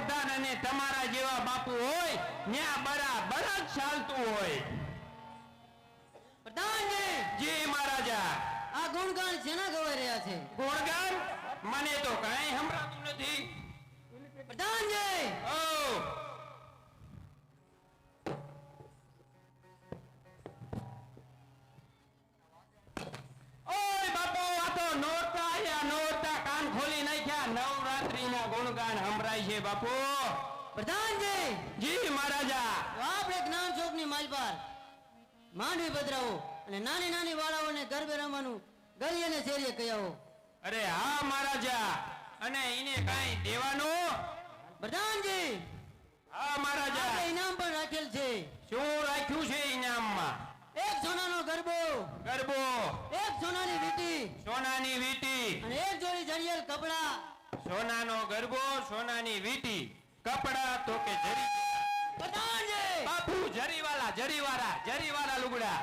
પ્રધાન અને તમારા જેવા બાપુ હોય ત્યાં બરાબર જ ચાલતું હોય. પ્રધાનજી જી મહારાજા. આ ગુણગાન જેના ગવાઈ રહ્યા છે? ગુણગાન મને તો કઈ સંભળાતું નથી. પ્રધાનજી ઓ ઓય બાપુ, આ તો નોરતા આયા, નોરતા કાન ખોલી નાખ્યા. નવરાત્રીના ગુણગાન સંભળાય છે બાપુ. પ્રધાનજી જી મહારાજા. તો આપણે જ્ઞાન ચોકની માલ પર માંડવી પધરાવો અને નાની નાની વાળાઓને ગરબે રમવાનું ગલી અને શેરીએ કહી આવો. અરે હા મહારાજા. અને એને કઈ દેવાનું? પ્રધાનજી હા મહારાજા. આપણે ઇનામ પણ રાખેલ છે. શું રાખ્યું છે ઇનામમાં? એક સોનાનો ગરબો, ગરબો, એક સોનાની વીંટી સોનાની વીંટી, અને એક જોડી જડિયેલ કપડા. સોનાનો ગરબો, સોનાની વીંટી, કપડા તો કે જરી. પ્રધાનજી બાપુ જરીવાળા લુગડા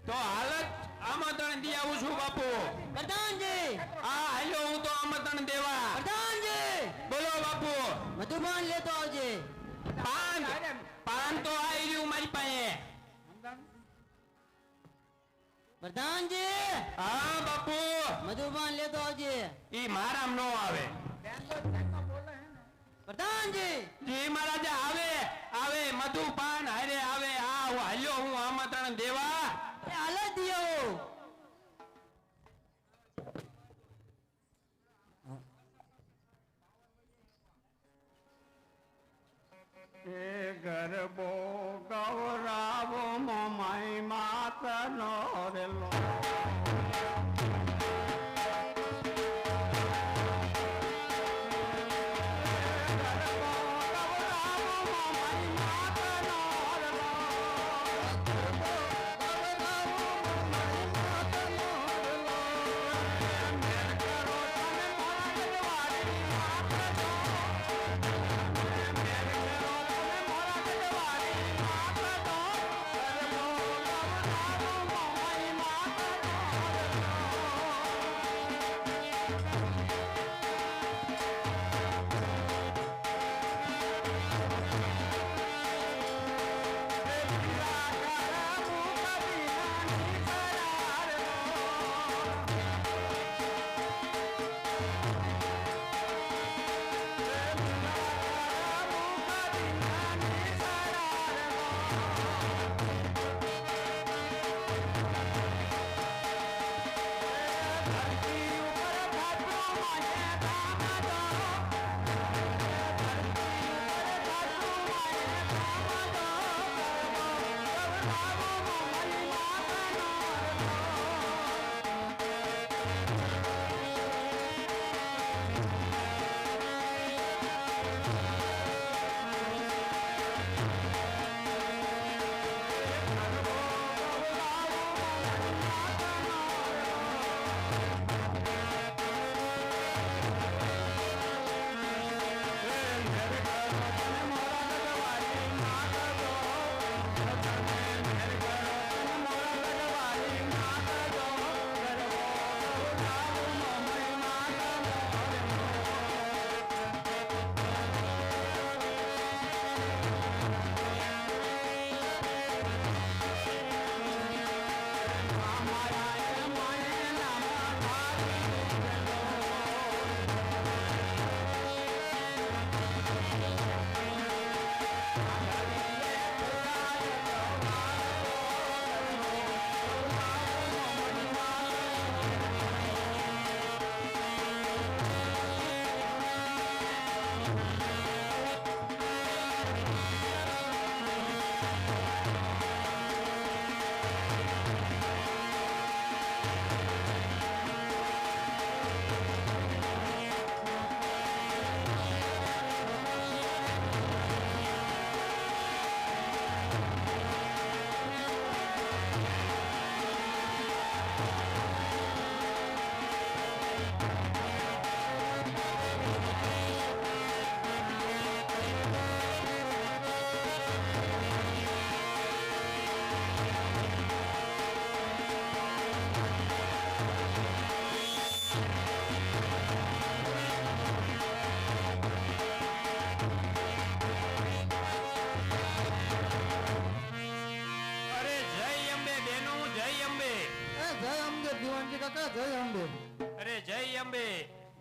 તો હાલત આમંત્રણ દી આવું છું બાપુ. પ્રધાનજી હા હાલો, હું તો આમંત્રણ દેવા. પ્રધાનજી બોલો બાપુ. મધુપાન લેતો આવજે. પાન તો આવી રહ્યું મારી પાસે. પ્રધાનજી હા બાપુ. મધુપાન લેતો આવજે. ઈ મારામ નો આવે. પ્રધાનજી જી મહારાજા. આવે મધુપાન હારે આવે. હાલ્યો, હું આમંત્રણ દેવા. એ હાલ જ દિયો. એ ગરબો ગૌરાવો મમાઈ માતનો રેલો. એ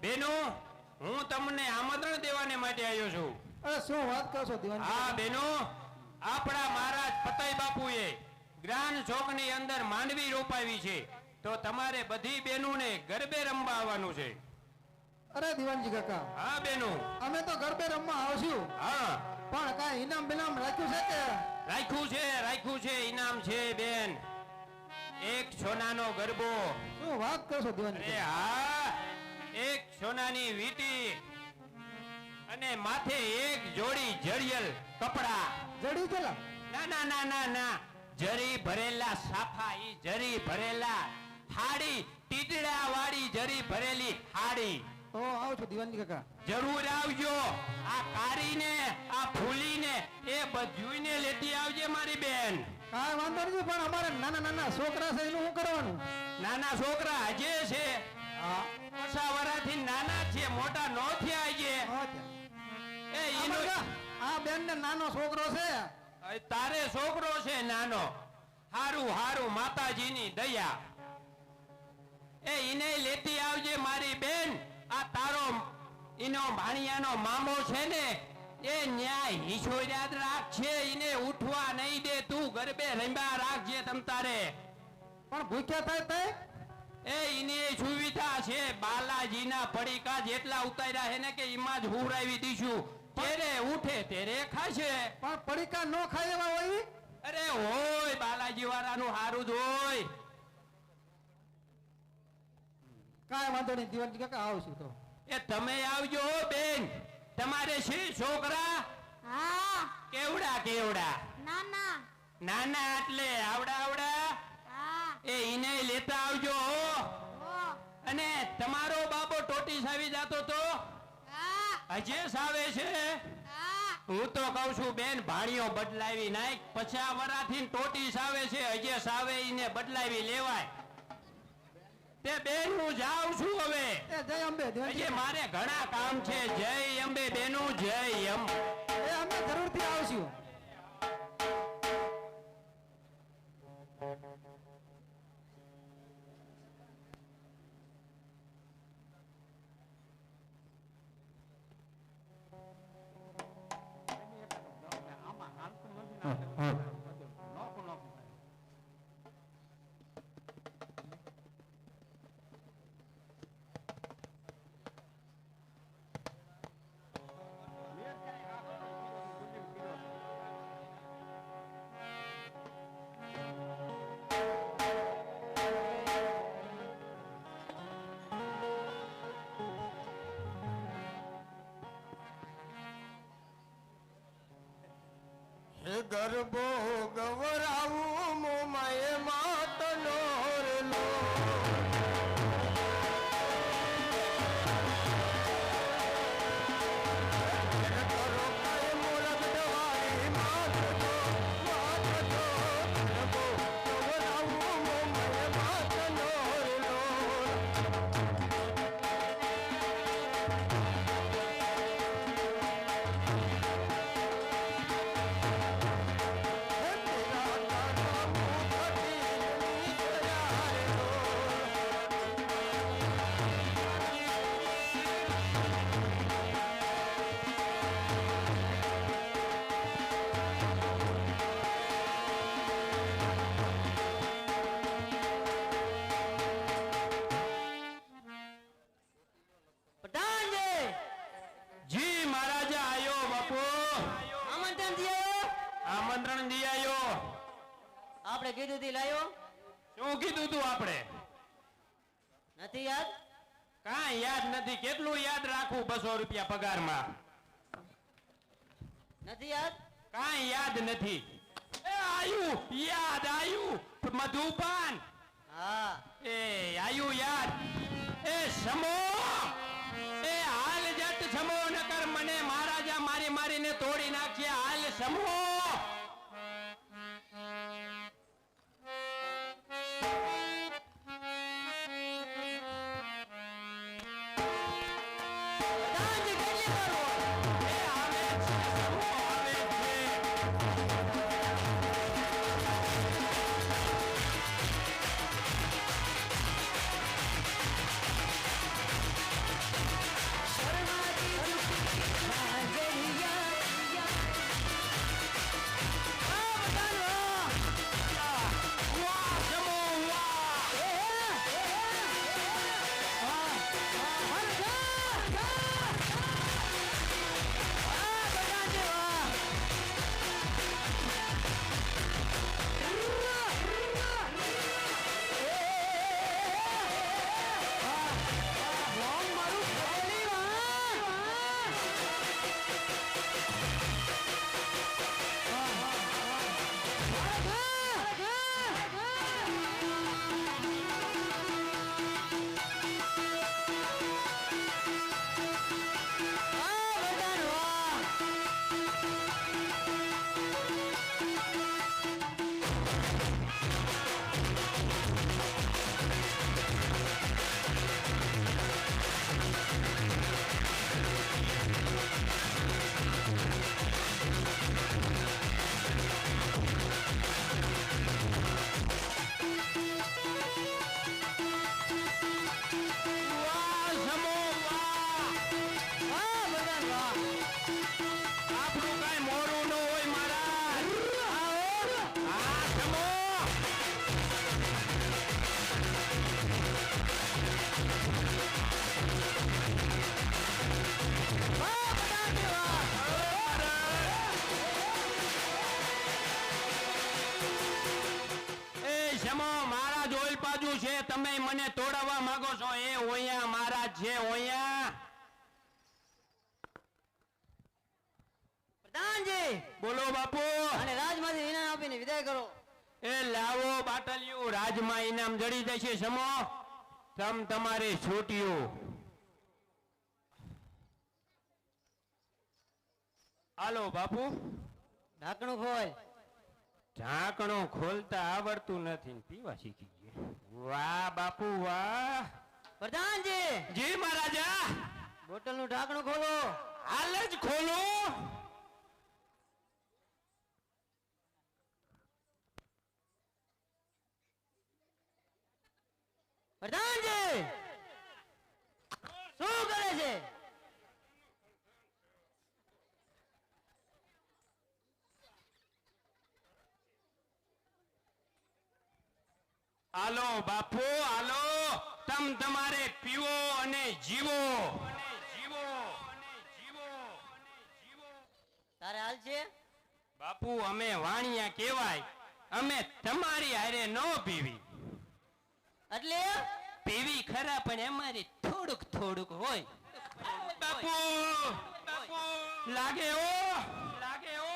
બેનો હું તમને આમંત્રણ દેવાને માટે આવ્યો છું. અરે શું વાત કરો છો દિવાન હા બેનો, આપણા મહારાજ પતઈ બાપુએ જ્ઞાન ચોકની અંદર માંડવી રોપાવી છે, તો તમારે બધી બહેનોને ગરબે રમવા આવવાનું છે. અરે દિવાનજી કાકા, હા બેનો. અમે તો ગરબે રમવા આવશું, હા પણ કાંઈ ઇનામ બિનામ રાખ્યું છે કે? રાખ્યું છે, ઇનામ છે બેન. એક સોનાનો ગરબો, શું વાત કરો છો દિવાનજી અરે હા, એક સોનાની વીંટી અને માથે એક જોડી જડિયલ કપડા. જડી ગયેલા? ના ના ના ના ના, જરી ભરેલા સાફા, ઈ જરી ભરેલા હાડી, ટીટડા વાળી જરી ભરેલી હાડી. તો આવું છું દિવાનજી કાકા. જરૂર આવજો. આ કારીને આ ફૂલીને એ બધુંયને લેતી આવજે મારી બેન. કાંઈ વાંધો નથી, પણ અમારે નાના નાના છોકરા છે એનું શું કરવાનું? નાના છોકરા હજે છે, ઓછા વરાથી નાના છે, મોટા નો થયા હજે. એ ઈનો આ બેન ને નાનો છોકરો છે. તારે છોકરો છે નાનો. હારું હારું, માતાજીની દયા. એ ઈને લેતી આવજે મારી બેન. આ તારો ઈનો ભાણિયાનો મામો છે ને, એ ન્યાય હિશોર્યાદ રાખશે, ઈને ઉઠવા નહીં દે. તું ગરબે રમ્યા રાખજે તમ તારે. પણ ભૂખ્યા થાય તે? એ ઈની સુવિધા છે, બાલાજીના પડીકા જેટલા ઉતાર્યા છે ને કે ઈમાં જ હુરાવી દઈશું. તેરે ઉઠે તેરે ખાશે. પણ પડીકા નો ખાય એવા હોય? અરે હોય, બાલાજી વાળાનું હારું જ હોય. કાંઈ વાંધો નહીં દિવાનજી કાકા, આવશું તો. એ તમે આવજો હો બેન. તમારે છે છોકરા? હા કેવડા કેવડા? નાના નાના એટલે આવડા આવડા? હા એ ઈને લેતા આવજો હો. ઓ અને તમારો બાબો ટોટી સાવી જાતો તો હા હજે સાવે છે? હા હું તો કઉ છું બેન, ભાણિયો બદલાવી નાખ. 50 વરાથી ટોટી સાવે છે, હજે સાવે ઈને બદલાવી લેવાય. તે બેન હું જાઉં છું હવે. એ જય અંબે દિવાનજી. હજે મારે ઘણા કામ છે. જય અંબે બેનું, જય અંબે. એ અમે જરૂરથી આવશું. ગરબો ગવરાવું મોમાએ માતનો રેલો. કરો કાય મોરગ દવાઈ માતનો ગરબો ગવરાવું મોમાએ માતનો રેલો. પઠાણજી, જી મહારાજા આયો બાપુ. આમંત્રણ દિયો. આમંત્રણ દી આયો. આપણે કીધું તી લાયો શું કીધું તું આપણે? નથી યાદ? કાંઈ યાદ નથી. કેટલું યાદ રાખવું 200 રૂપિયા પગારમાં? નથી યાદ? કાંઈ યાદ નથી. એ આયુ યાદ, આયુ મધુપાન. હા એ આયુ યાદ. એ સમો, એ હાલ જટ સમો, નકર મને મહારાજા મારી મારીને તોડી નાખશે. હાલ સમો. પઠાણજી, કેટલી વાર હોય? એ આવે છે, સમો આવે છે. તમે મને તોડાવવા માંગો છો એ ઓયા મારા છે ઓયા. પ્રધાનજી બોલો બાપુ. અને રાજમાંથી ઇનામ આપીને વિદાય કરો. એ લાવો બાટલિયું, રાજમાં ઇનામ જડી જશે. સમો તમારી છૂટ્યું. હાલો બાપુ. ઢાંકણું ખોલ. ઢાંકણું ખોલતા આવડતું નથી ને પીવા શીખી ગયા. વાહ બાપુ વાહ. પ્રધાનજી જી મહારાજા. બોટલનું ઢાંકણું ખોલો. હાલ જ ખોલો. પ્રધાનજી શું કરે છે? હાલો બાપુ હાલો. તમારે પીવો અને જીવો. તારે હાલ છે? બાપુ અમે વાણિયા કહેવાય. અમે તમારી હારે ન પીવી. એટલે પીવી ખરા પણ અમારી થોડુંક થોડુંક હોય. બાપુ લાગે ઓ લાગે ઓ.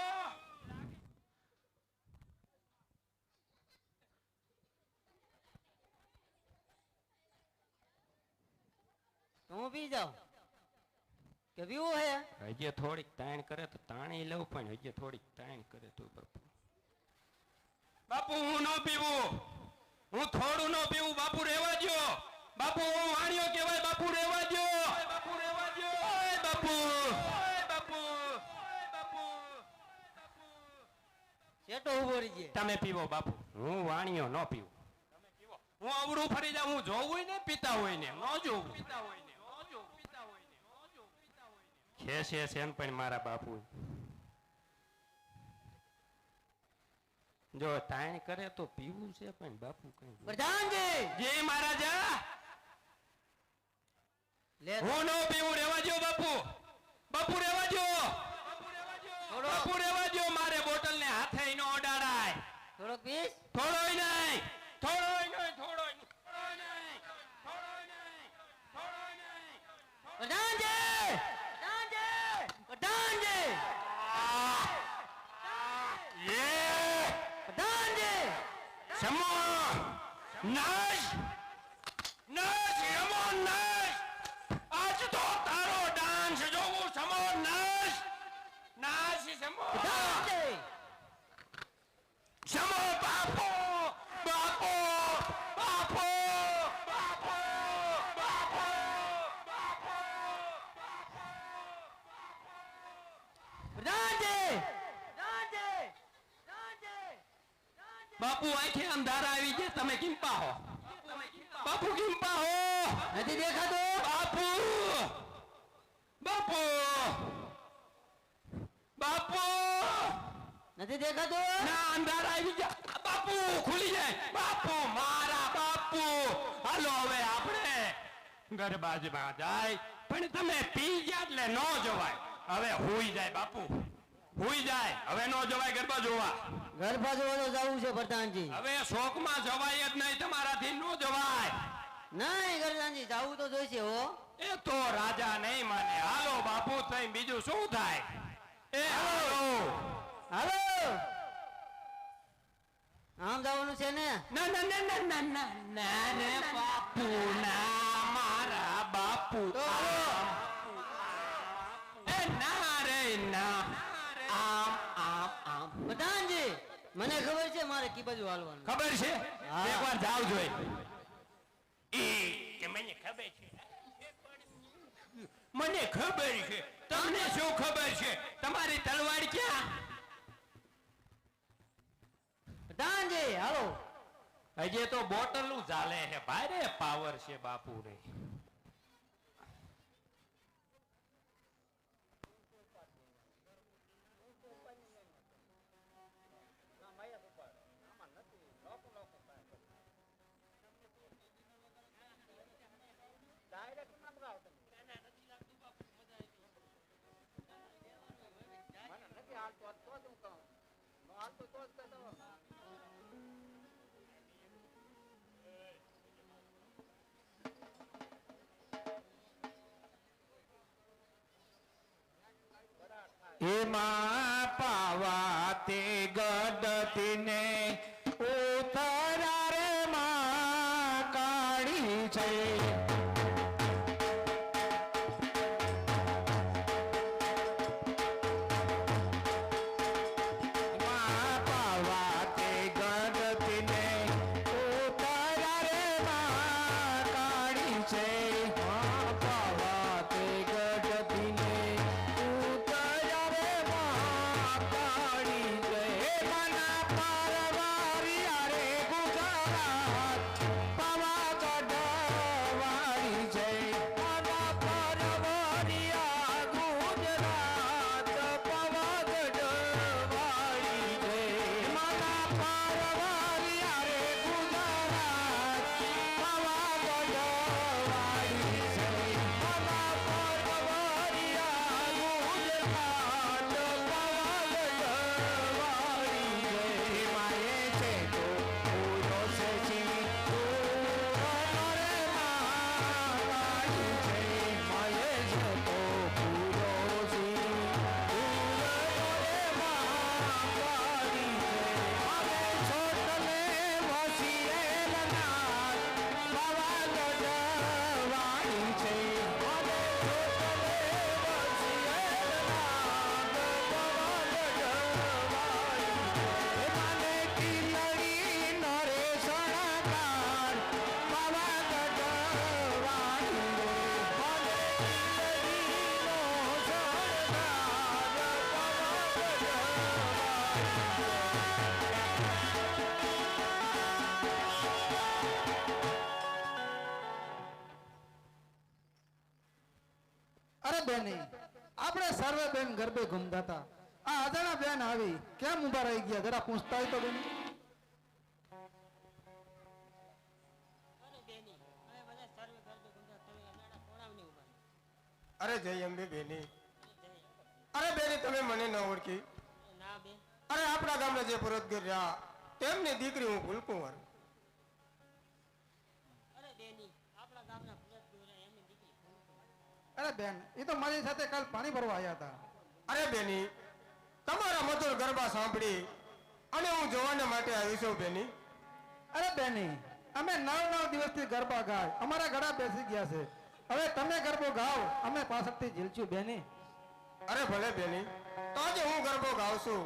હું પી જાઉં કે પીવું હે? હજી થોડીક તાણ કરે તો તાણી લઉં પણ હજી થોડીક તાણ કરે તો બાપુ. બાપુ હું ન પીવું. હું થોડું ન પીવું. બાપુ રહેવા દો. બાપુ હું વાણિયો કહેવાય. બાપુ રહેવા દો. બાપુ રહેવા દો. બાપુ બાપુ બાપુ. શેટો ઉભો રહી છે. તમે પીવો બાપુ. હું વાણિયો ન પીવું. તમે પીવો. હું અવળું ફરી જાઉં. હું જોવું હોય ને પીતા હોય ને ન જોવું. ખેસે સેન પણ મારા બાપુ. જો તાણ કરે તો પીવું છે પણ બાપુ કઈ. પ્રધાનજી જય મહારાજા. લે હું નો પીવું. રહેવા દો બાપુ. બાપુ રહેવા દો. બાપુ રહેવા દો. મારે બોટલ ને હાથે નો અડાડાય. થોડોક પીસ. થોડોય નહીં. થોડોય નહીં. થોડોય નહીં. પ્રધાનજી પ્રધાનજી પ્રધાનજી સમો નાશ નાશ સમો નાશ. આજ તો તારો ડાન્સ જોવું. સમો નાશ નાશ સમો. પ્રધાનજી સમો બાપો બાપો બાપો બાપો બાપો. પ્રધાનજી બાપુ આંખે અંધારા આવી ગયા. તમે કિંપા હો. બાપુ કિંપા હો. નથી દેખાતો? બાપુ બાપુ બાપુ. નથી દેખાતો? ના અંધારા આવી ગયા. બાપુ ખુલી જાય. બાપુ મારા બાપુ. હાલો હવે આપણે ગરબાજમાં જાય. પણ તમે પી ગયા એટલે ન જવાય. હવે હુઈ જાય બાપુ. હુઈ જાય. હવે ન જવાય ગરબા જોવા. ગરબા જોવા જવું છે પ્રધાનજી. હવે શોકમાં જવાય જ નહીં. તમારાથી ન જવાય. નહીં પ્રધાનજી જવું તો જોઈશે હો. એ તો રાજા નહીં માને. હાલો બાપુ થઈ બીજું શું થાય. એ હાલો. હાલો આમ જવાનું છે ને? ના ના ના ના ના ના ના રે બાપુ ના મારા બાપુ. એ ના રે ના. આમ આમ આમ. પ્રધાનજી મને ખબર છે મારે કી બાજુ હાલવાનું. ખબર છે? હા. એકવાર જાવ જોઈ. કે મને ખબર છે. મને ખબર છે. તમને શું ખબર છે? તમારી તલવાર ક્યાં? પ્રધાનજી હાલો. હજી તો બોટલું ચાલે છે. ભારે પાવર છે બાપુ રે. એમાં પાવા તે ગદતીને ઉતરા રે માં કાળી છે માં પાવા તે ગદતીને ઉતરા રે માં કાળી છે માં પાવા તે ગદતીને ઉતરા રે માં કાળી છે મના પારવારિયા રે ગુજરાત પાવાગઢવાળી છે મના પારવારિયા ગુજરાત પાવાગઢવાળી છે મના પારવારિયા રે ગુજરાત પાવાગઢવાળી છે મના પારવારિયા ગુજરાત પાવાગઢવાળી છે માયે છે તો પૂરો છે છી પૂરો રે માવાળી છે માયે છે તો પૂરો છી પૂરો રે માવાળી છે અમે છોટલે વસીએ લનાર પાવાગઢવાળી છે અમે છોટલે વસીએ લનાર પાવાગઢવાળી મને કિલડી નરે સણકાર પાવાગઢવાળી મને કિલડીનો સણકાર પાવાગઢવાળી અરે બેની આપણે સર્વે બેન ગરબે ઘૂમતા હતા આ અજાણા બેન આવી કેમ ઊભા રહી ગયા જરા પૂછતા હોય તો બેન અરે બેની હવે બધા સર્વે ગરબે ગુંજા તમે અનાડા કોણાવની ઉભા અરે જય અંબે બેની અરે બેની તમે મને ન ઓળખી ના બેન અરે આપણા ગામના જે પરોતગર રહ્યા તેમની દીકરી હું ભૂલકુંવર અરે બેની આપણા ગામના ભરત ગોરા એમની દીકરી અરે બેન એ તો મારી સાથે કાલ પાણી ભરવા આવ્યા હતા અરે બેની તમારા મધુર ગરબા સાંભળી અને હું જોવાના માટે આવી છું બેની અરે બેની અમે 9 દિવસથી ગરબા ગાય અમારા ગળા બેસી ગયા છે હવે તમે ગરબો ગાઓ અમે પાછળથી ઝીલશું બેની અરે ભલે બેની તો આજે હું ગરબો ગાઉં છું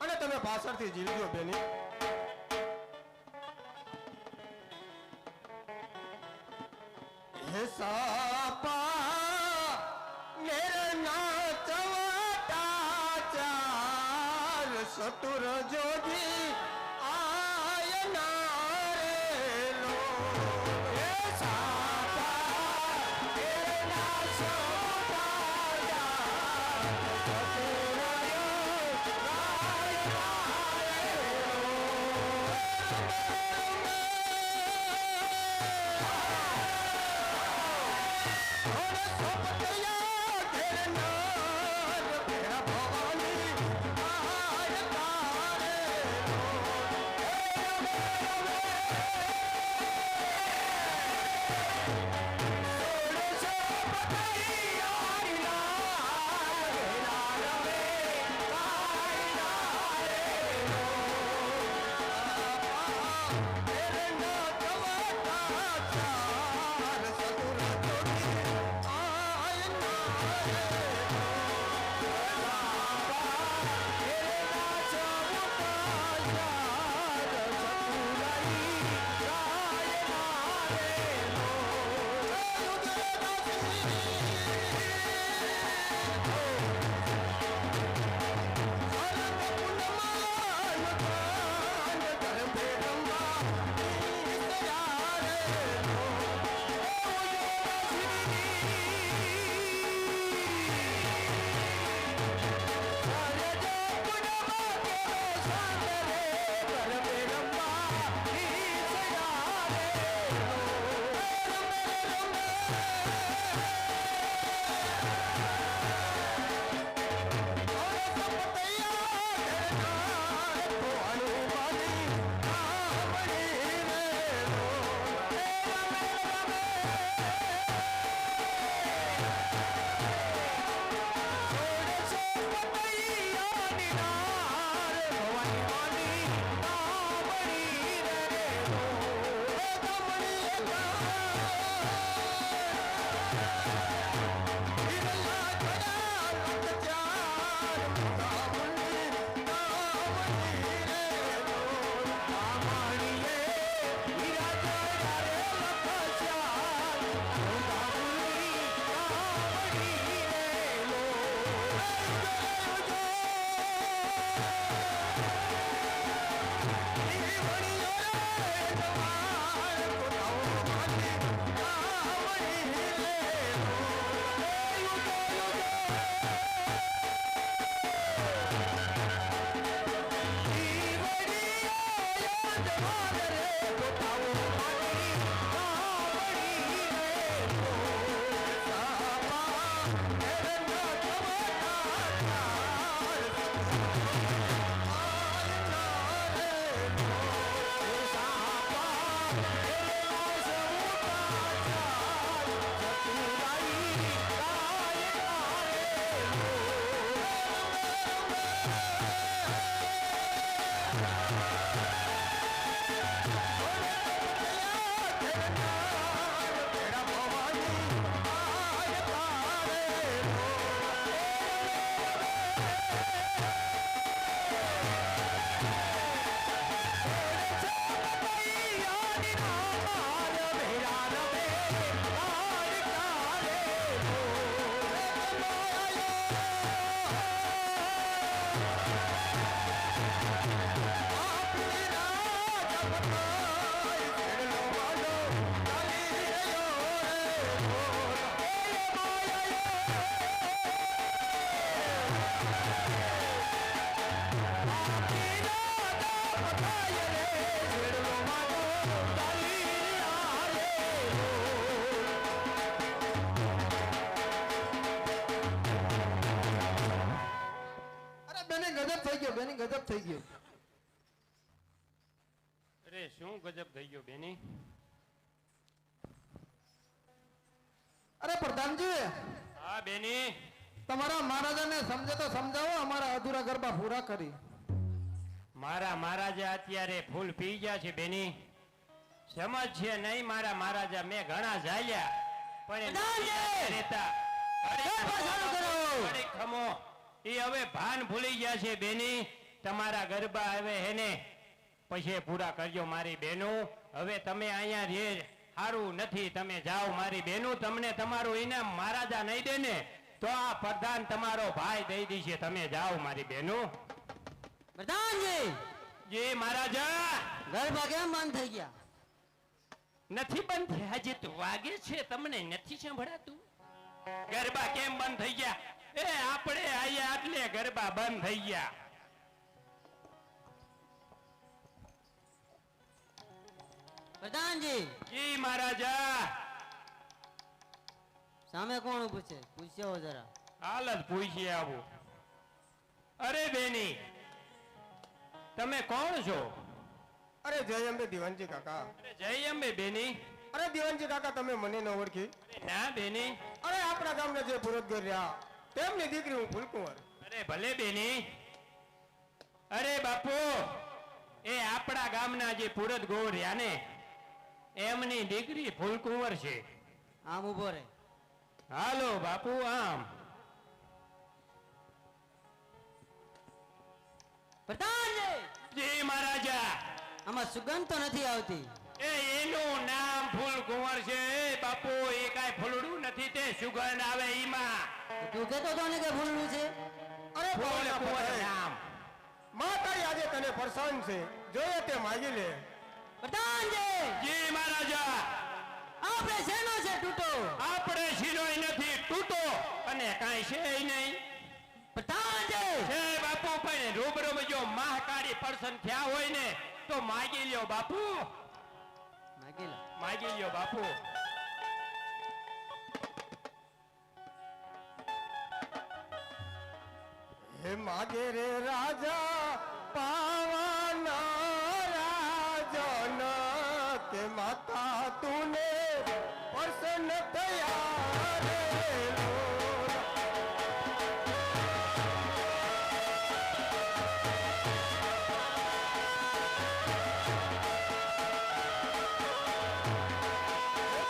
અને તમે પાછળથી જીલજો બેની હે સાપા મેરે નાચવતા ચાર સતુર જોગી આયના રે લો હે સાપા મેરે નાચવતા ચાર સતુર જોગી આયના રે ગજબ થઈ ગયો. અરે શું ગજબ થઈ ગયો બેની? અરે પ્રધાનજી, હા બેની, તમારા મહારાજાને સમજે તો સમજાવો, અમારા અધૂરા ગરબા પૂરા કરી. મારા મહારાજા અત્યારે ફૂલ પી ગયા છે બેની. સમજ છે નહીં મારા મહારાજા, મેં ઘણા ઝાલ્યા પણ એ નથી રહેતા. ઘડીક ખમો, એ હવે ભાન ભૂલી ગયા છે બેની. તમારા ગરબા હવે હેને પછી પૂરા કરજો મારી બેનું. હવે તમે અહીંયા રે સારું નથી, તમે જાઓ મારી બેનું. તમને તમારું ઇનામ મહારાજા નહીં દે ને તો આ પ્રધાન તમારો ભાઈ દઈ દીશે. તમે જાઓ મારી બેનું. પ્રધાનજી, જી મહારાજા. ગરબા કેમ બંધ થઈ ગયા? નથી બંધ થયા, હજી તો વાગે છે, તમને નથી સંભળાતું? ગરબા કેમ બંધ થઈ ગયા? એ આપણે આયા એટલે ગરબા બંધ થઈ ગયા. પ્રધાનજી, જી મહારાજા. સામે કોણ ઊભું છે? પૂછ્યો જરા. હાલ જ પૂછીએ આવું. અરે બેની, તમે કોણ છો? અરે જય અંબે દિવાનજી કાકા. અરે જય અંબે બેની. અરે દિવાનજી કાકા, તમે મને ન ઓળખી? ના બેની. અરે આપણા ગામના જે પુરોહિત રહ્યા તેમની દીકરી હું ફૂલકુંવર. અરે ભલે બેની. અરે બાપુ, એ આપણા ગામના જે પુરત ગોળ રહ્યા ને એમની દીકરી ફૂલકુંવર છે. આમ ઊભો રહે. હાલો બાપુ આમ. પ્રધાનજી, જી મહારાજા. આમાં સુગંધ તો નથી આવતી. એ એનું નામ ફૂલકુંવર છે. એ બાપુ, એ કાંઈ ફૂલડું નથી, તે સુગંધ આવે ઈમાં. તું કહેતો હતો ને કે ભૂલનું છે. અરે ફૂલકુંવર નામ. માતા આજે તને પરેશાન છે, જોઈએ તે માગી લે. પ્રધાનજી, જી મહારાજા. આપણે શેનો છે તૂટો? આપણે શિરોય નથી તૂટો અને કાંઈ છે નહીં. પ્રધાનજી, છે બાપુ, પણ રૂબરૂ જો મહાકાળી પરસન થયા હોય ને તો માગી લ્યો બાપુ. માગી લો. માગી લ્યો બાપુ. હે માગે રે રાજા પાવાના રાજન કે માતા તુને પ્રસન્ન થયા રે લોલા.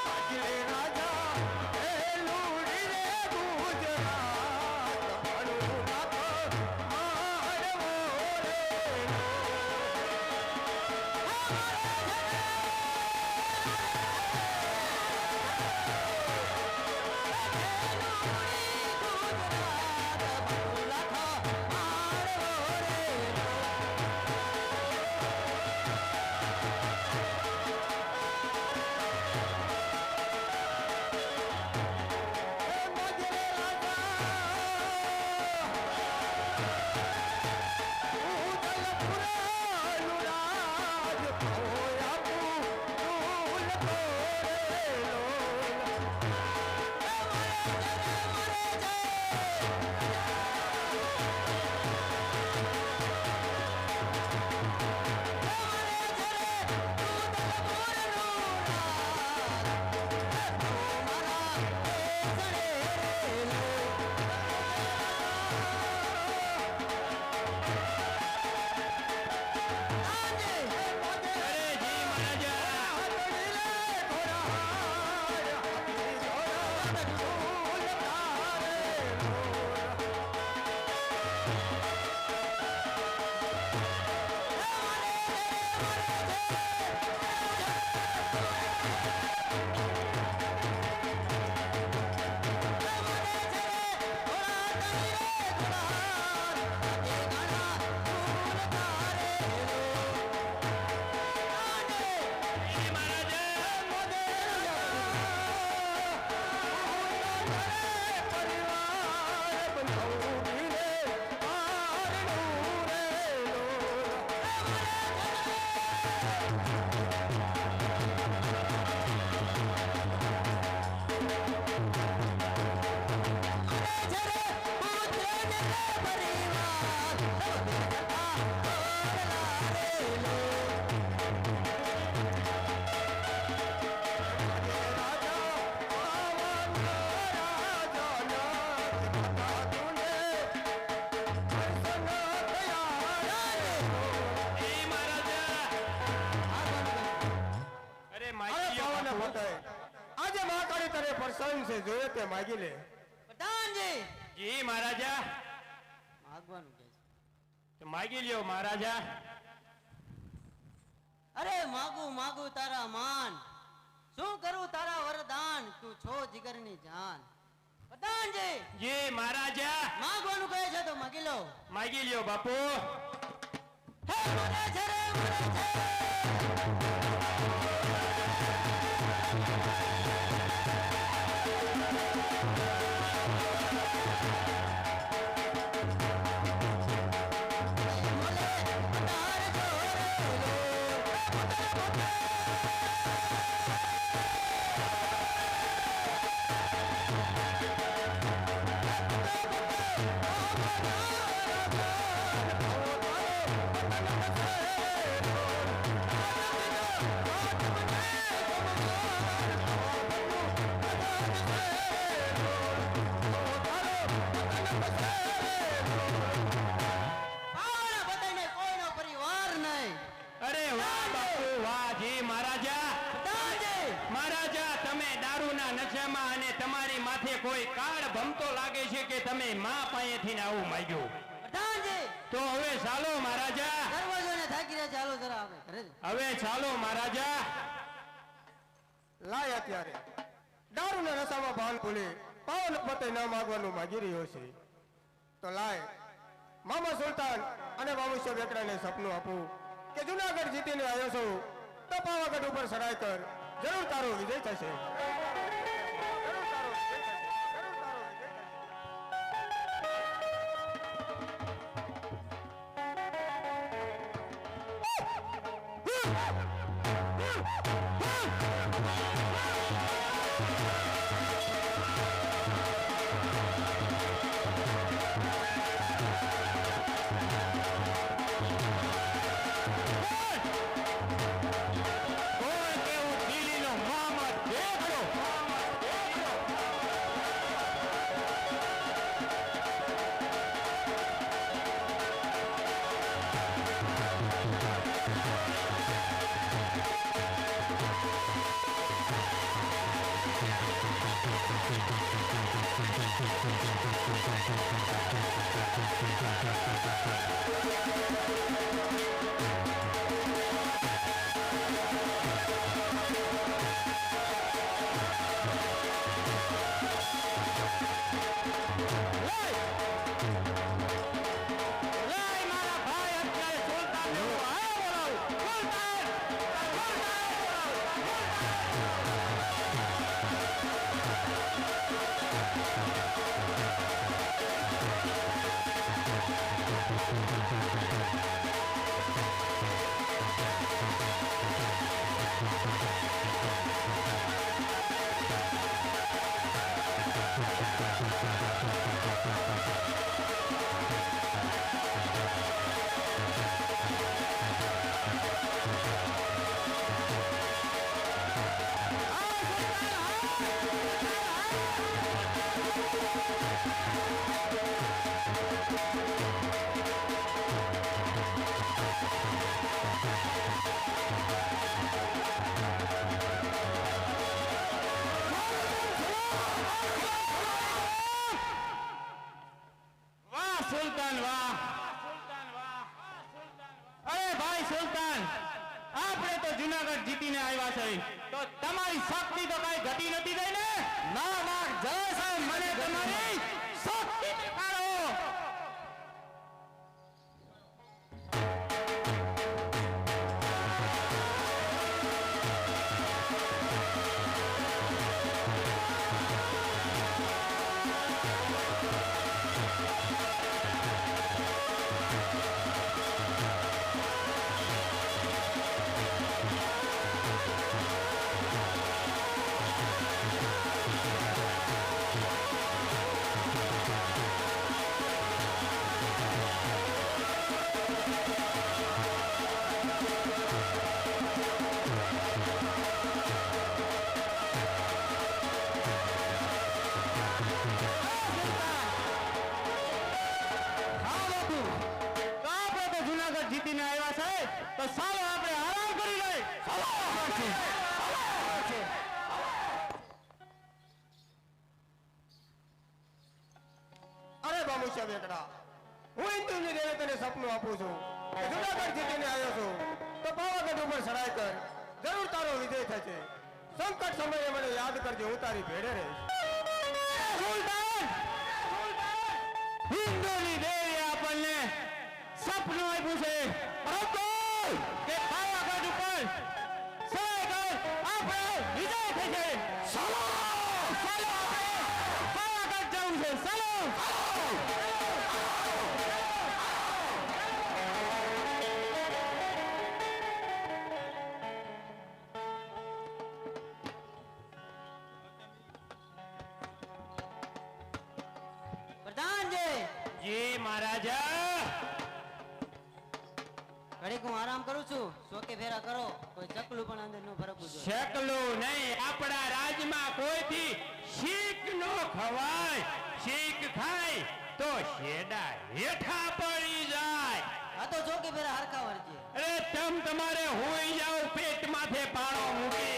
માગે રે રાજા હે લુડી રે ગુજરાત ભણું નાથ મારવો રે એ મહારાજા અરે માગી લ્યો બાપુ. આજે મહાકાળી તારે પ્રસન્ન છે જોયે તે માગી લે. પ્રધાનજી જી મહારાજા માગવાનું કે છે. તો માગી લ્યો મહારાજા. અરે માગું તારા માન, શું કરું તારા વરદાન, તું છો જીગરની જાન. પ્રધાનજી જી મહારાજા માગવાનું કહે છે તો માગી લો. માગી લ્યો બાપુ. હે મરે છે રે મરે છે. આવડા બધાને કોઈનો પરિવાર નહીં. અરે વાહ બાપુ વાહ. જી મહારાજા પ્રધાનજી મહારાજા તમે દારૂના નશામાં અને તમારી માથે કોઈ કાળ ભમતો લાગે છે કે તમે મા પાસેથી આવું માંગ્યું. પ્રધાનજી તો હવે ચાલો મહારાજા, દરવાજોને થાકી રહ્યા છે, હાલો જરા આપણે ઘરે જઈએ. હવે ચાલો મહારાજા. લાય અત્યારે દારૂના નશામાં ભાન ભૂલી પાવન પતે ન માગવાનું માગી રહ્યો છે. તો લાય મામા સુલતાન અને બાબુશો બેકડાને સપનું આપું કે જુનાગઢ જીતીને આવ્યો છું તો પાવાગઢ ઉપર ચડાઈ કર, જરૂર તારો વિજય થશે. કોણ કેવું દિલ્હીનો મોહમ્મદ દેખડો. લઈ મારા ભાઈ અત્યારે સુલતાનને હું આયો બોલાવું. વાહ સુલતાન વાહ. અરે ભાઈ સુલતાન, આપણે તો જુનાગઢ જીતીને આવ્યા છે તો તમારી શક્તિ તો કઈ ઘટી નથી થઈ ને? ના ના જય સાહેબ, મને તમારી શક્તિ દેખાડો. વામુષ્ય વેકડા, હું હિન્દુની દેવી તને સપનું આપું છું કે જુનાગઢ જીતીને આવ્યો છું તો પાવાગઢ ઉપર ચડાઈ કર, જરૂર તારો વિજય થશે. સંકટ સમયે મને યાદ કરજે, હું તારી ભેડે રહીશ. સુલતાન હિન્દુની દેવી આપણને સપનું આપ્યું છે બરોબર કે પાવાગઢ ઉપર ચડાઈ કર આપણે વિજય થશે. ચાલો ચાલો આપણે પાવાગઢ જવું છે. ચાલો પ્રધાનજી જી મહારાજા. ઘડીક હું આરામ કરું છું, શોકે ફેરા કરો, કોઈ ચકલું પણ અંદર ન ફરકવું જોઈએ. શકલું નહીં, આપણા રાજમાં કોઈથી શીખ નો ખવાય. શીખ ખાય તો શેડા હેઠા પડી જાય. આ તો શોકે ફેરા હરખા વળજે. અરે તમારે હોઈ જાવ પેટ માથે પાણો મૂકી.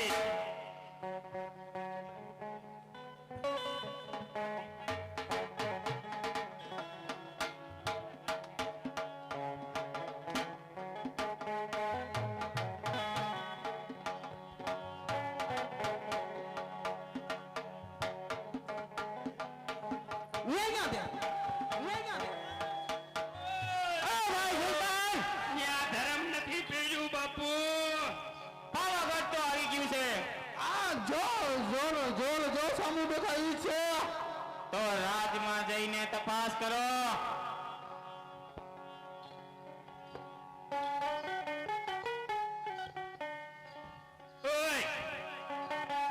ન્યા ધર્મ નથી પીડ્યું બાપુ. પાવાગઢ તો આવી ગયું છે. આ જો સામુ બેઠા ઈ છે. તો રાજમાં જઈને તપાસ કરો. ઓય,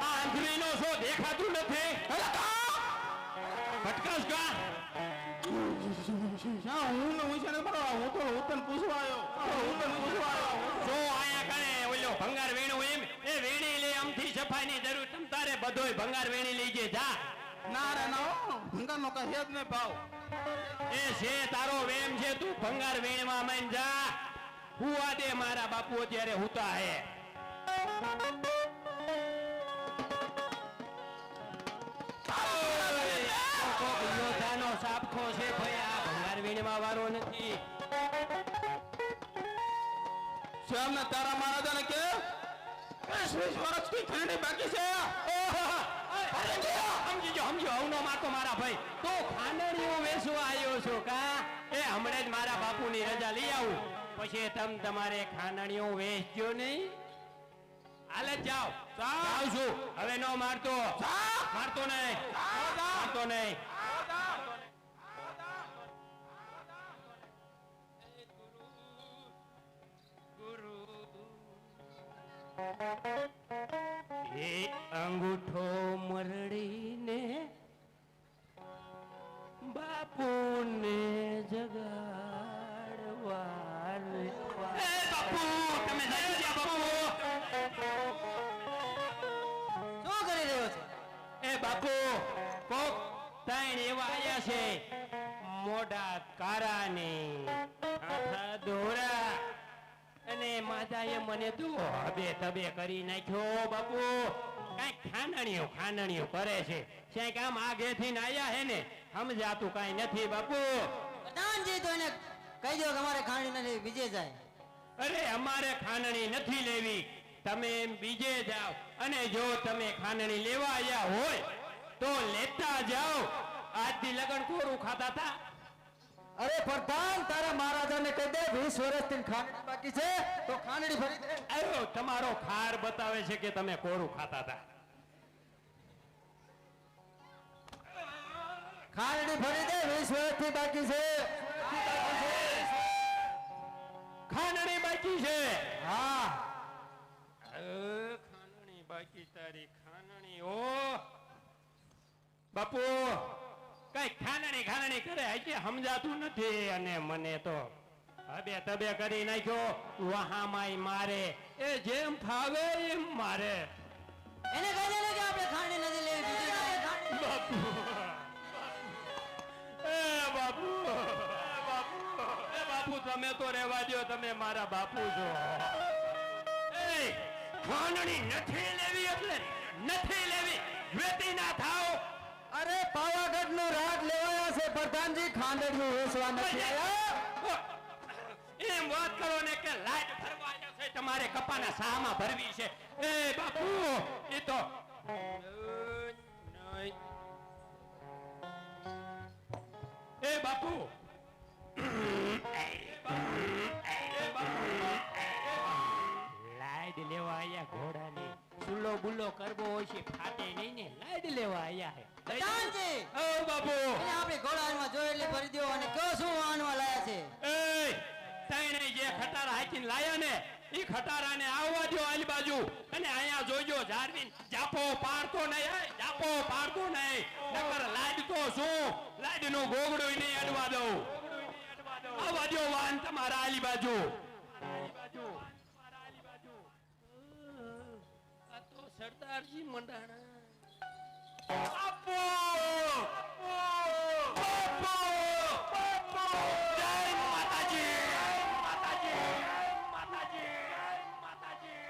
આ આંધળીનો શો દેખાતું નથી? ભટકાશ કા? હું છે ને બરાબર, હું તને પૂછવા આવ્યો. શું આયા કણે ઓલો ભંગાર વીણું એમ? એ વીણી લે, આમથી સફાઈની જરૂર તમ તારે બધોય ભંગાર વીણી લેજે જા. ના રે ના, ભંગાર નો કઈ હેદ નહીં ભાવ. એ છે તારો વેમ છે, તું ભંગાર વીણવા માંડ જા. હુવા દે, મારા બાપુ અત્યારે હુતા હે. કોક યોદ્ધાનો સાપખો છે ભાઈ, આ ભંગાર વીણવા વાળો નથી. શ્યામ ને તારા મહારાજાને કે 20 વર્ષથી ખાંડી બાકી છે. સમજો હવનો માકો મારા ભાઈ. તો ખાંડણીઓ વેચવા આવ્યો છો કા? એ હમણાં જ મારા બાપુની રજા લઈ આવું, પછી તમારે ખાંડણીઓ વેચજો નહીં. હાલે જ જાઓ. જાવ છું હવે. નો મારતો નહીં, મારતો નહીં. એ અંગૂઠો મરડીને બાપુને જગાડવા રે. એ બાપુ, તમે જઈ ગયા બાપુ. શું કરી રહ્યો છે? એ બાપુ, કોક ત્રણ એવા આયા છે, મોઢા કારાને આઠા દોરા, અને માતાએ મને તો હબે તબે કરી નાખ્યો બાપુ. કઈક ખાંડણીઓ કરે છે. ક્યાંક આમ આગેથી ને આયા હે ને, સમજાતું કઈ નથી બાપુ. પ્રધાનજી તો એને કહી દો કે અમારે ખાંડી નથી, બીજે જાય. અરે અમારે ખાંડણી નથી લેવી, તમે એમ બીજે જાઓ. અને જો તમે ખાંડણી લેવા આવ્યા હોય તો લેતા જાઓ. આજથી લગન કોરું ખાતા હતા. અરે પ્રધાન, તારા મહારાજાને કહી દે 20 વર્ષથી ખાંડણી બાકી છે તો ખાંડણી ભરી દે. આયો તમારો ખાર બતાવે છે કે તમે કોરું ખાતા હતા. ખાંડણી ભરી દે, 20 વર્ષથી બાકી છે. ખાંડણી બાકી છે. હા, ખાંડણી બાકી, તારી ખાંડણી. ઓ બાપુ, કઈ ખાંડણી કરે હજી સમજાતું નથી. અને મને તો હબે તબે કરી નાખ્યો. વહામાય મારે, એ જેમ ફાવે એમ મારે. એને કહી દે ને કે આપણે ખાંડી નથી લેવી, બીજે જાય ખાંડી. બાપુ, એ બાપુ, એ બાપુ, તમે તો રહેવા દો, તમે મારા બાપુ છો. એ ખાંડણી નથી લેવી એટલે નથી લેવી, વેતી ના થાવ. અરે પાવાગઢ નો રાગ લેવાયા છે પ્રધાનજી ખાંડડિયું વેચવા નથી આવ્યા. એમ વાત કરો ને કે લાઈટ ભરવા આવ્યા છે તમારે કપાના સામાં ભરવી છે. એ બાપુ એ તો એ બાપુ લાઈટ લેવા આયા ઘોડાની સુલો બુલો કરવો હોય છે ફાટે નહીં ને લાઈટ લેવા આયા હે પ્રધાનજી ઓ બાપુ એને આપણે ઘોડામાં જોઈ એટલે ભરી દ્યો અને કયો શું વાહનમાં લાયા છે એ તઈને જે ખટારા હાકીને લાયા ને ઈ ખટારાને આવવા દો આલી બાજુ અને અહીંયા જોજો જારવીન જાપો પાડતો નહીં જાપો પાડતો નહીં નકર લાડ તો શું લાડ નું ગોગડું નહીં અડવા દઉં આવવા દો વાન તમારા આલી બાજુ આ તો સરદારજી મંડાણા આપો જય માતાજી માતાજી માતાજી માતાજી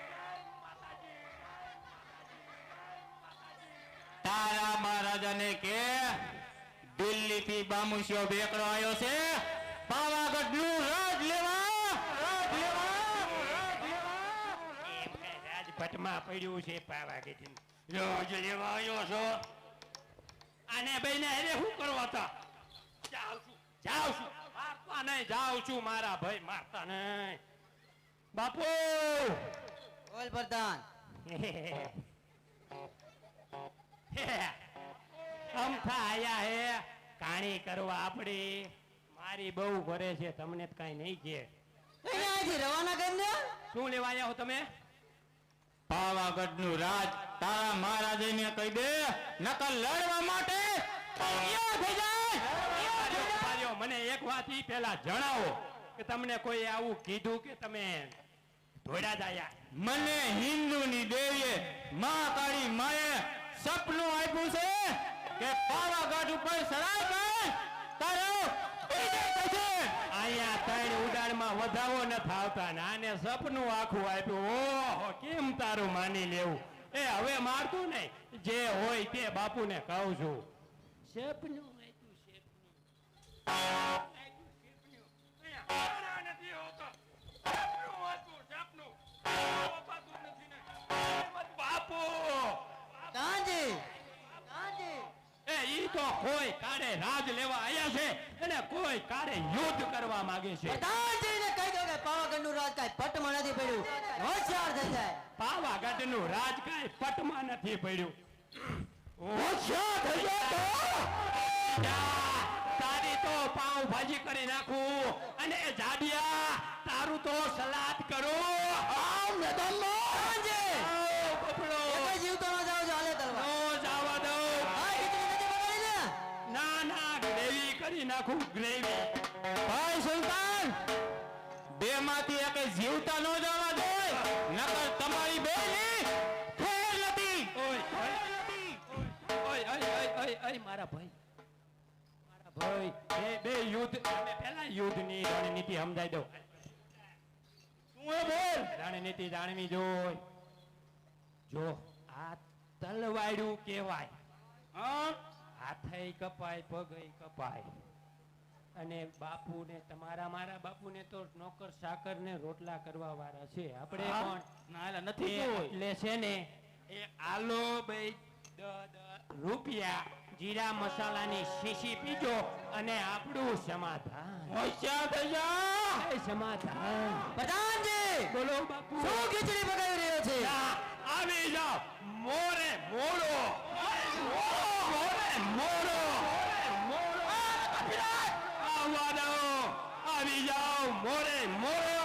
તારા મહારાજાને કે દિલ્હી થી બામુશિયો બેકડો આવ્યો છે પાવાગઢ નું રાજ લેવા એમને રાજભટમાં પડ્યું છે પાવાગઢ રોજ લેવા આવ્યો છો આને ભાઈને અરે શું કરવા તા જાઉં છું મારતા નહીં જાઉં છું મારા ભાઈ મારતા નહીં બાપુ બોલ પ્રધાન અમથા આયા હે કાણી કરવા આપણે મારી બહુ ભરે છે તમને તો કાંઈ નહીં કે અહીંયાથી રવાના કરી દે શું લેવા આવ્યા હો તમે પાવાગઢ નું રાજ તારા મહારાજાને કહી દે નકર લડવા માટે તૈયાર થઈ જાય. પાર્યો, મને એક વાત ઈ પહેલા જણાવો કે તમને કોઈ આવું કીધું કે તમે ધોળા જાયા મને હિન્દુની દેવીએ મા કાળી માએ સપનું આપ્યું છે કે પાવાગઢ ઉપર સરાય કર તારો વિજય થશે. અહીંયા ત્રણ ઉડાડમાં વધાવો ન થાવતા ને આને સપનું આખું આપ્યું ઓહો કેમ તારું માની લેવું એ હવે મારતું નહીં જે હોય તે બાપુને કહું છું સપનું આપ્યું બાપુ કાંજી કાંજી એ ઈ તો કોઈ કાળે રાજ લેવા આયા છે અને કોઈ કાળે યુદ્ધ કરવા માંગે છે પ્રધાનજીને કહી દો કે પાવાગઢનું રાજ કાંઈ પટમાં નથી પડ્યું હોશિયાર થઈ જાય પાવાગઢનું રાજ કાંઈ પટમાં નથી પડ્યું તારી તો પાવ ભાજી કરી નાખું અને એ જાડિયા તારું તો સલાદ કરું કાંજી બપડો એક જીવતો ન જાવ હાલે તલવાર નો જવા દઉં આ ખીચડી નથી બગાડી ને ના ના ગ્રેવી કરી નાખું ગ્રેવી ભાઈ સુલતાન બે માંથી એક જીવતા ન જવા દે નકર તમારી બેની ખેર નથી. ઓય ઓય મારા ભાઈ બે યુદ્ધ અમે પહેલા યુદ્ધની રણનીતિ સમજાઈ દઉં તું એ બોલ. રણનીતિ જાણવી જોઈ જો આ તલવાડું કહેવાય હા હાથે કપાય પગે કપાય અને બાપુને તમારા મારા બાપુને તો નોકર સાકર ને રોટલા કરવા વાળા છે આપણે પણ ના એલા નથી એ કોઈ. એટલે છે ને એ આલો બે રૂપિયા જીરા મસાલાની શીશી પીજો અને આપણું સમાધાન હોશિયાર થઈ જા. એ સમાધાન પ્રધાનજી બોલો બાપુ શું ખીચડી બગાડી રહ્યો છે જા, આવી જાઓ મોરે મોડો મોરે મોડો આવવા દો આવી જાઓ મોરે મોડો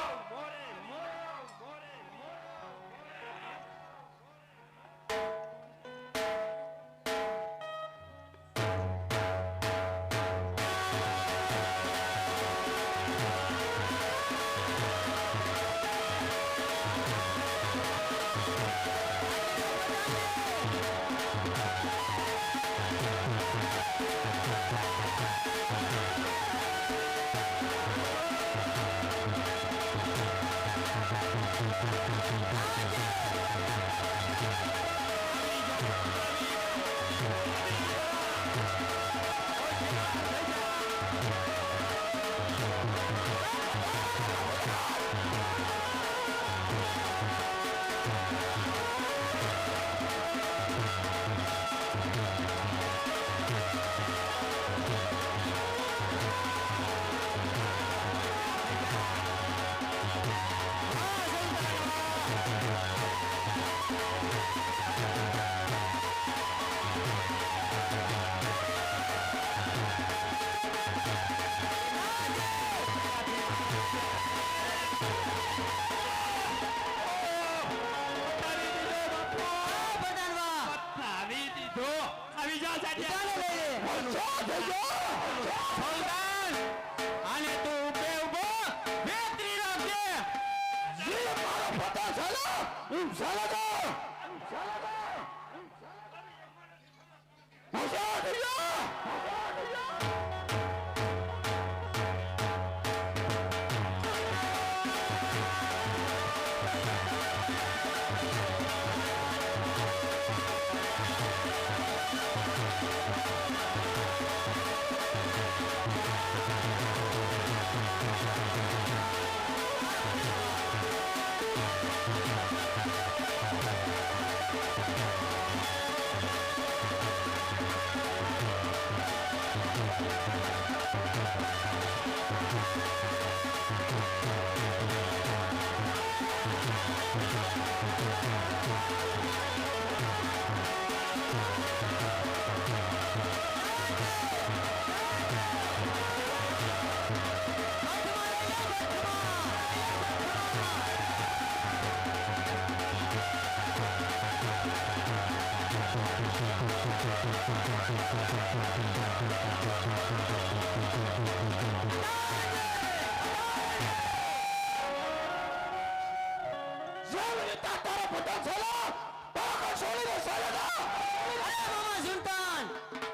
અરે મામા સુલતાન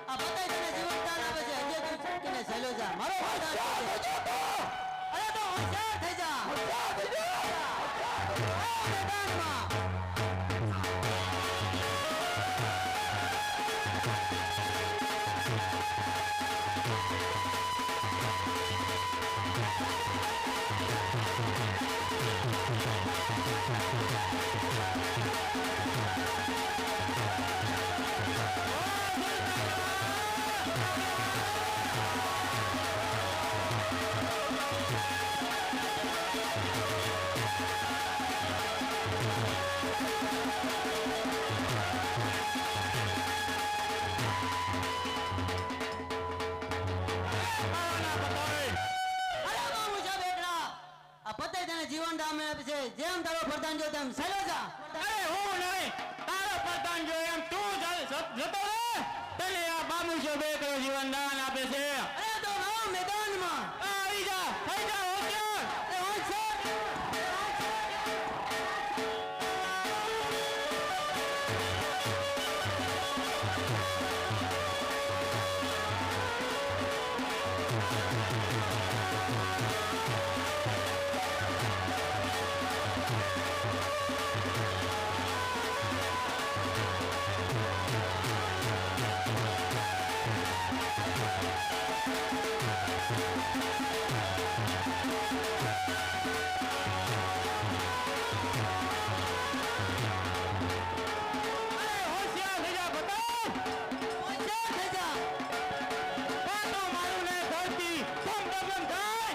આ બધાય તને જીવનદાન આપે છે હજી તું છટકીને ચાલ્યો જા મારો વરદાન છે અરે તો હોશિયાર થઈ જા મેદાનમાં અરે મામુજા બેકડા આ બધાય તને જીવનદાન આપે છે જેમ તારો વરદાન જો તેમ ચાલ્યો જા અરે હું નહીં તારો પ્રધાન જો એમ તું જતો રહે તને આ બામુશો બેકરો જીવન દાન આપે છે અરે તો ના મેદાનમાં આવી જા થઈ જા હોશિયાર અરે હોશિયાર અરે હોશિયાર થઈ જા બતા હોશિયાર થઈ જા પાટો મારું ને ધરતી બમ થાય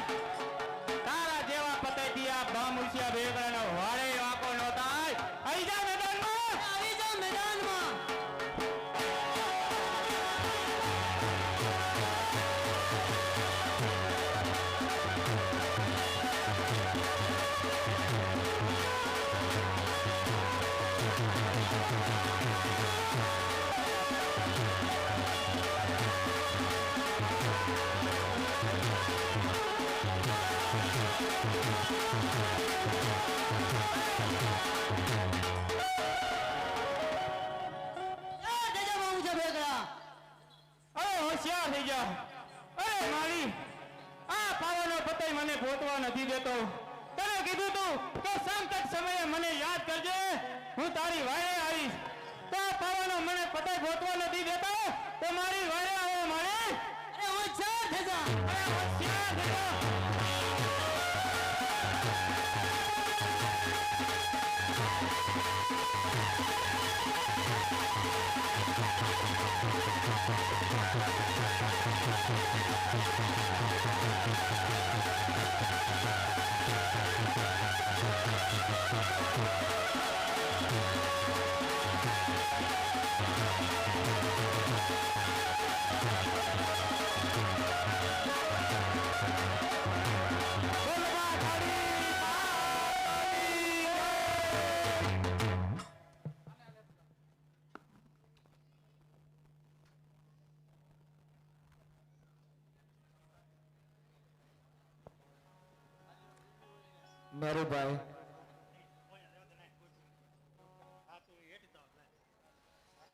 તારા જેવા પતેથી આ બામુશિયા બેકરાનો વાળે વાંકો નો થાય આવી જા મેદાનમાં આવી જા મેદાનમાં થઈ જા મામુજા બેકડા અરે હોશિયાર થઈ જા અરે મારી આ પાવાનો પતઈ મને ગોતવા નથી દેતો તને કીધું તું કે સંકટ સમયે મને યાદ કરજે હું તારી વાળે આવીશ તો આ પાવાનો મને પતઈ ગોતવા નથી દેતો તો મારી વાળે આવો મારે અરે હોશિયાર થઈ જા અરે હોશિયાર થઈ જા મારો ભાઈ